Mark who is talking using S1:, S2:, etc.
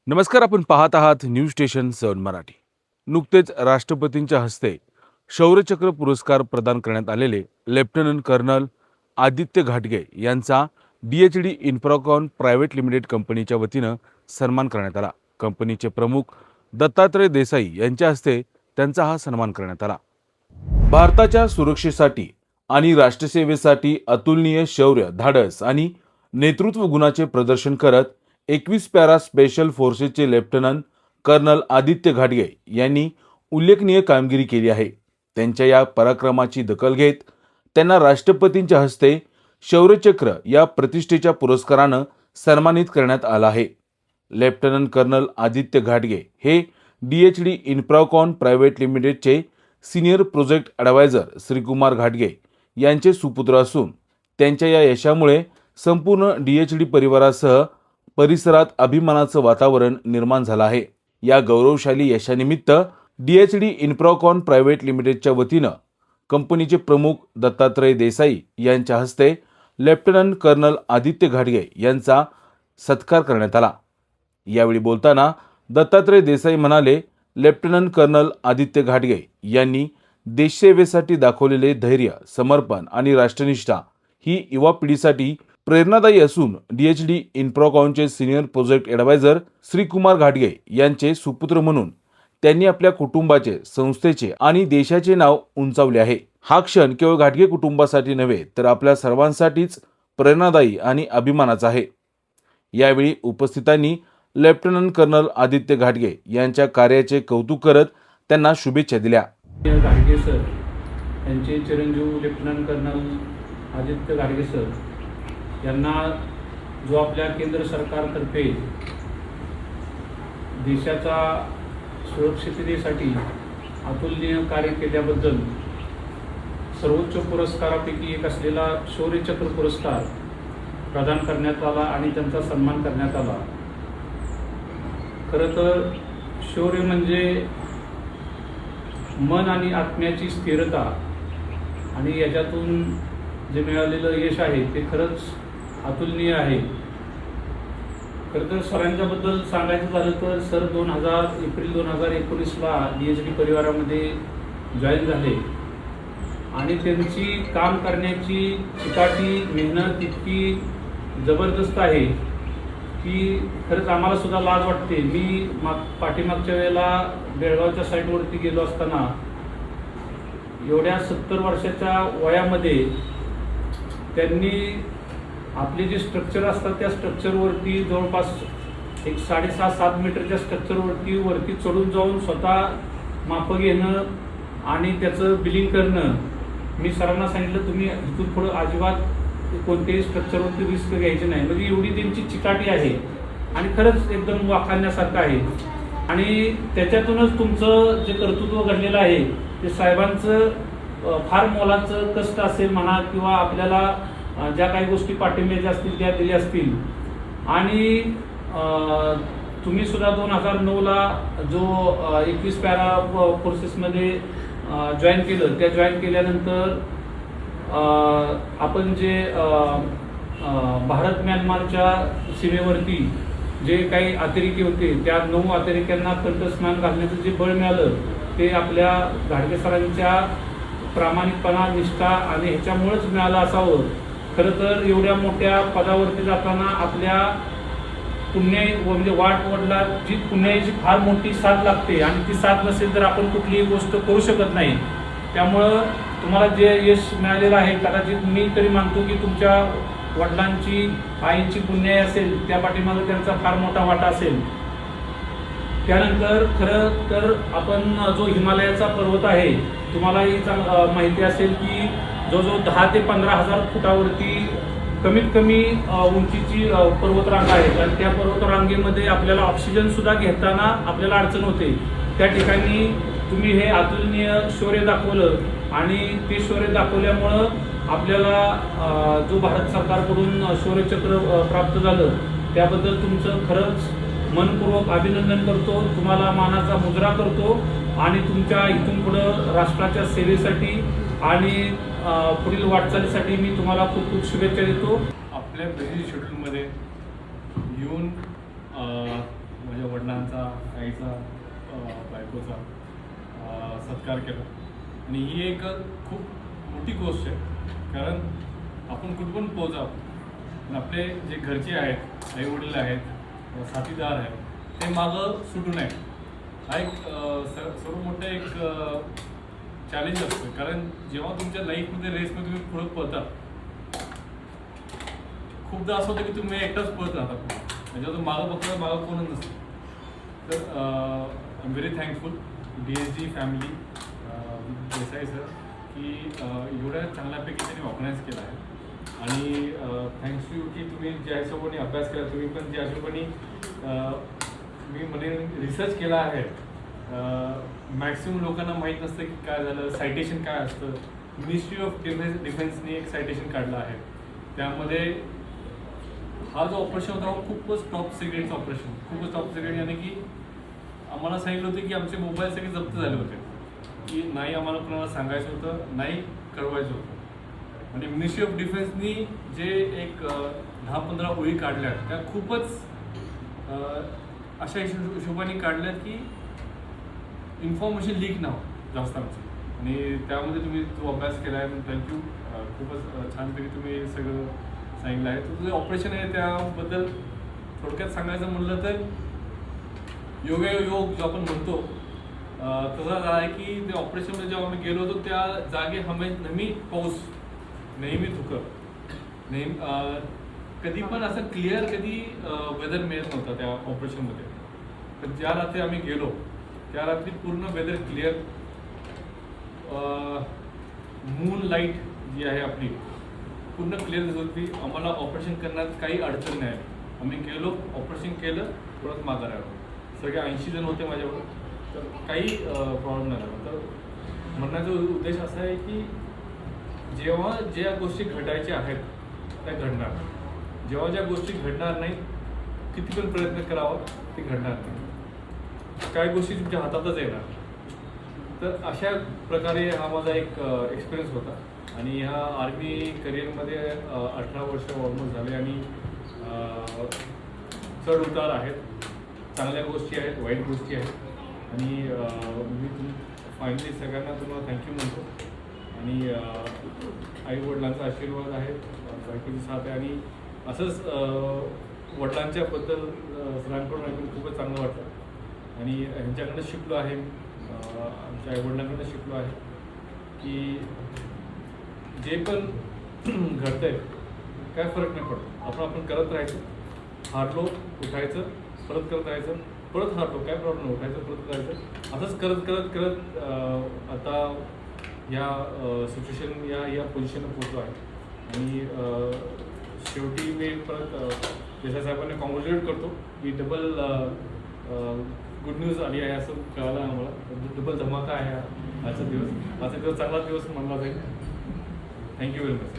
S1: नमस्कार, आपण पाहत आहात न्यूज स्टेशन 7 मराठी। नुकतेच राष्ट्रपतींच्या हस्ते शौर्यचक्र पुरस्कार प्रदान करण्यात आलेले लेफ्टनंट कर्नल आदित्य घाटगे यांचा DHD इन्फ्राकॉन प्रायव्हेट लिमिटेड कंपनीच्या वतीनं सन्मान करण्यात आला। कंपनीचे प्रमुख दत्तात्रय देसाई यांच्या हस्ते त्यांचा हा सन्मान करण्यात आला। भारताच्या सुरक्षेसाठी आणि राष्ट्रसेवेसाठी अतुलनीय शौर्य, धाडस आणि नेतृत्व गुणाचे प्रदर्शन करत 21 पॅरा स्पेशल फोर्सेसचे लेफ्टनंट कर्नल आदित्य घाटगे यांनी उल्लेखनीय कामगिरी केली आहे। त्यांच्या या पराक्रमाची दखल घेत त्यांना राष्ट्रपतींच्या हस्ते शौर्यचक्र या प्रतिष्ठेच्या पुरस्कारानं सन्मानित करण्यात आलं आहे। लेफ्टनंट कर्नल आदित्य घाटगे हे DHD इन्फ्राकॉन प्रायव्हेट लिमिटेडचे सिनियर प्रोजेक्ट ॲडवायझर श्रीकुमार घाटगे यांचे सुपुत्र असून त्यांच्या या यशामुळे संपूर्ण DHD परिवारासह परिसरात अभिमानाचं वातावरण निर्माण झालं आहे। या गौरवशाली यशानिमित्त DHD इन्फ्राकॉन प्रायव्हेट लिमिटेडच्या वतीनं कंपनीचे प्रमुख दत्तात्रय देसाई यांच्या हस्ते लेफ्टनंट कर्नल आदित्य घाटगे यांचा सत्कार करण्यात आला। यावेळी बोलताना दत्तात्रय देसाई म्हणाले, लेफ्टनंट कर्नल आदित्य घाटगे यांनी देशसेवेसाठी दाखवलेले धैर्य, समर्पण आणि राष्ट्रनिष्ठा ही युवा पिढीसाठी प्रेरणादायी असून DHD इन्फ्राकॉनचे सिनियर प्रोजेक्ट ॲडवायझर श्रीकुमार घाटगे यांचे सुपुत्र म्हणून त्यांनी आपल्या कुटुंबाचे, संस्थेचे आणि देशाचे नाव उंचावले आहे। हा क्षण केवळ घाटगे कुटुंबासाठी नव्हे तर आपल्या सर्वांसाठीच प्रेरणादायी आणि अभिमानाचा आहे। यावेळी उपस्थितांनी लेफ्टनंट कर्नल आदित्य घाटगे यांच्या कार्याचे कौतुक करत त्यांना शुभेच्छा दिल्या।
S2: घाटगे सर यांचे चिरंजीव लेफ्टनंट कर्नल आदित्य घाटगे सर यांना जो आपल्या केंद्र सरकारतर्फे देशाचा सुरक्षिततेसाठी अतुलनीय कार्य केल्याबद्दल सर्वोच्च पुरस्कारापैकी एक असलेला शौर्यचक्र पुरस्कार प्रदान करण्यात आला आणि त्यांचा सन्मान करण्यात आला। खरं तर शौर्य म्हणजे मन आणि आत्म्याची स्थिरता आणि याच्यातून जे मिळालेलं यश आहे ते खरंच अतुलनीय आहे। खरं तर सरांच्याबद्दल सांगायचं झालं तर सर एप्रिल 2019ला DHD परिवारामध्ये जॉईन झाले आणि त्यांची काम करण्याची चिकाटी, मेहनत इतकी जबरदस्त आहे की खरंच आम्हाला सुद्धा लाज वाटते। मी पाठीमागच्या वेळेला बेळगावच्या साईटवरती गेलो असताना एवढ्या 70 वर्षाच्या वयामध्ये त्यांनी आपले जे स्ट्रक्चर असतात त्या स्ट्रक्चरवरती जवळपास एक 6.5-7 मीटरच्या स्ट्रक्चरवरती वरती चढून जाऊन स्वतः मापं घेणं आणि त्याचं बिलिंग करणं। मी सरांना सांगितलं, तुम्ही इथून पुढं अजिबात कोणत्याही स्ट्रक्चरवरती रिस्क घ्यायची नाही, म्हणजे एवढी त्यांची चिकाटी आहे आणि खरंच एकदम वाखाणण्यासारखं आहे। आणि त्याच्यातूनच तुमचं जे कर्तृत्व घडलेलं आहे ते साहेबांचं फार मोलाचं कष्ट असेल म्हणा किंवा आपल्याला ज्या काही गोष्टी पाठिंब्याच्या असतील त्या दिल्या असतील। आणि तुम्ही सुद्धा 2009ला जो 21 पॅरा फोर्सेसमध्ये जॉईन केलं, त्या जॉईन केल्यानंतर आपण जे भारत म्यानमारच्या सीमेवरती जे काही अतिरेकी होते त्या 9 अतिरेक्यांना कंठस्नान घालण्याचं जे बळ मिळालं ते आपल्या घाटगे सरांच्या प्रामाणिकपणा, निष्ठा आणि ह्याच्यामुळेच मिळालं असावं। खरं तर एवढ्या मोठ्या पदावरती जाताना आपल्या म्हणजे वाटवडिलांची पुण्याची फार मोठी साथ लागते आणि ती साथ नसेल तर आपण कुठलीही गोष्ट करू शकत नाही। त्यामुळं तुम्हाला जे यश मिळालेलं आहे, कदाचित मी तरी मानतो की तुमच्या वडिलांची, आईची पुण्याई असेल, त्या पाठीमागे त्यांचा फार मोठा वाटा असेल। त्यानंतर खरं तर आपण जो हिमालयाचा पर्वत आहे, तुम्हालाही माहिती असेल की जो 10 ते 15 हजार फुटावरती कमीत कमी उंचीची पर्वतरांग आहे आणि त्या पर्वतरांगेमध्ये आपल्याला ऑक्सिजन सुद्धा घेताना आपल्याला अडचण होते। त्या ठिकाणी तुम्ही हे अतुलनीय शौर्य दाखवलं आणि ते शौर्य दाखवल्यामुळं आपल्याला जो भारत सरकारकडून शौर्यचक्र प्राप्त झालं त्याबद्दल तुमचं खरंच मनपूर्वक अभिनंदन करतो, तुम्हाला मानाचा मुजरा करतो आणि तुमच्या इथून पुढं राष्ट्राच्या सेवेसाठी आणि पुढील वाटचालीसाठी मी तुम्हाला खूप खूप शुभेच्छा देतो।
S3: आपल्या बिझी शेड्यूलमध्ये येऊन माझ्या वडिलांचा, आईचा, बायकोचा सत्कार केला. आणि ही एक खूप मोठी गोष्ट आहे, कारण आपण कुठं पण पोहोचा, पण आपले जे घरचे आहेत, आईवडील आहेत, साथीदार आहेत, ते मागं सुटू नये. हा एक सर्व मोठं एक चॅलेंज असतं. कारण जेव्हा तुमच्या लाईफमध्ये रेसमध्ये तुम्ही पुढं पळता, खूपदा असं होतं की तुम्ही एकटाच पळत राहता, म्हणजे तो मागं बघता मागं कोणच नसतं. तर I am very thankful DSG family, Desai sir, की एवढ्या चांगल्यापैकी त्यांनी ऑर्गनाईज केलं आहे. आणि थँक्स यू की तुम्ही ज्या हिशोबाने अभ्यास केला, तुम्ही पण ज्या हिशोबाने मी म्हणेन रिसर्च केला आहे. मॅक्सिमम लोकांना माहीत नसतं की काय झालं, सायटेशन काय असतं. मिनिस्ट्री ऑफ डिफेन्सने एक सायटेशन काढलं आहे. त्यामध्ये हा जो ऑपरेशन होता हा खूपच टॉप सिक्रेटचं ऑपरेशन, खूपच टॉप सिक्रेट. याने की आम्हाला सांगितलं होतं की आमचे मोबाईल सगळे जप्त झाले होते, की नाही आम्हाला कोणाला सांगायचं होतं, नाही कळवायचं होतं. आणि मिनिस्ट्री ऑफ डिफेन्सनी जे एक 10-15 ओळी काढल्या, त्या खूपच अशा हिशोबाने काढल्यात की इन्फॉर्मेशन लीक ना जास्त आमची. आणि त्यामध्ये तुम्ही जो अभ्यास केला आहे, थँक्यू. खूपच छानपैकी तुम्ही सगळं सांगितलं आहे. तर तुझं ऑपरेशन आहे त्याबद्दल थोडक्यात सांगायचं म्हणलं तर योगायोग जो आपण म्हणतो तसा झाला आहे की ते ऑपरेशनमध्ये जेव्हा आम्ही गेलो होतो त्या जागे नेहमी पाऊस, नेहमी धुकं, नेहमी कधी पण असं क्लिअर कधी वेदर मिळत नव्हता त्या ऑपरेशनमध्ये. तर ज्या रात्री आम्ही गेलो त्या रात्री पूर्ण वेदर क्लिअर, मून लाईट जी आहे आपली पूर्ण क्लिअर दिसत होती. आम्हाला ऑपरेशन करण्यात काही अडचण नाही. आम्ही गेलो, ऑपरेशन केलं, परत माघार आलो. सगळे 80 जण होते माझ्यावर, तर काही प्रॉब्लेम नाही झाला. तर म्हणण्याचा उद्देश असा आहे की जेव्हा ज्या गोष्टी घडायच्या आहेत त्या घडणार, जेव्हा ज्या गोष्टी घडणार नाही, किती पण प्रयत्न करावा ते घडणार नाही. काही गोष्टी तुमच्या हातातच येणार. तर अशा प्रकारे हा माझा एक एक्सपिरियन्स होता. आणि ह्या आर्मी करिअरमध्ये 18 वर्ष ऑलमोस्ट झाले. आणि चढ उतार आहेत, चांगल्या गोष्टी आहेत, वाईट गोष्टी आहेत. आणि मी फायनली सगळ्यांना तुम्हाला थँक्यू म्हणतो. आणि आईवडिलांचा आशीर्वाद आहे, बायकोची साथ आहे. आणि असंच वडिलांच्याबद्दल सरांकडून ऐकून खूपच चांगलं वाटलं. आणि ह्यांच्याकडनं शिकलो आहे, आमच्या आईवडिलांकडनं शिकलो आहे की जे पण घडतं आहे काय फरक नाही पडतो, आपण करत राहायचं. हारलो उठायचं, परत करत राहायचं, परत हारलो काय प्रॉब्लेम नाही, उठायचं परत करायचं. असंच करत करत करत आता या सिच्युएशन या पोझिशनला पोचलो आहे. आणि शेवटी मी परत देसाई साहेबांना कॉंग्रॅच्युलेट करतो की डबल गुड न्यूज आली आहे असं कळालं आम्हाला. डबल धमाका आहे आजचा दिवस. आजचा दिवस चांगला दिवस मानला जाईल. Thank you very much.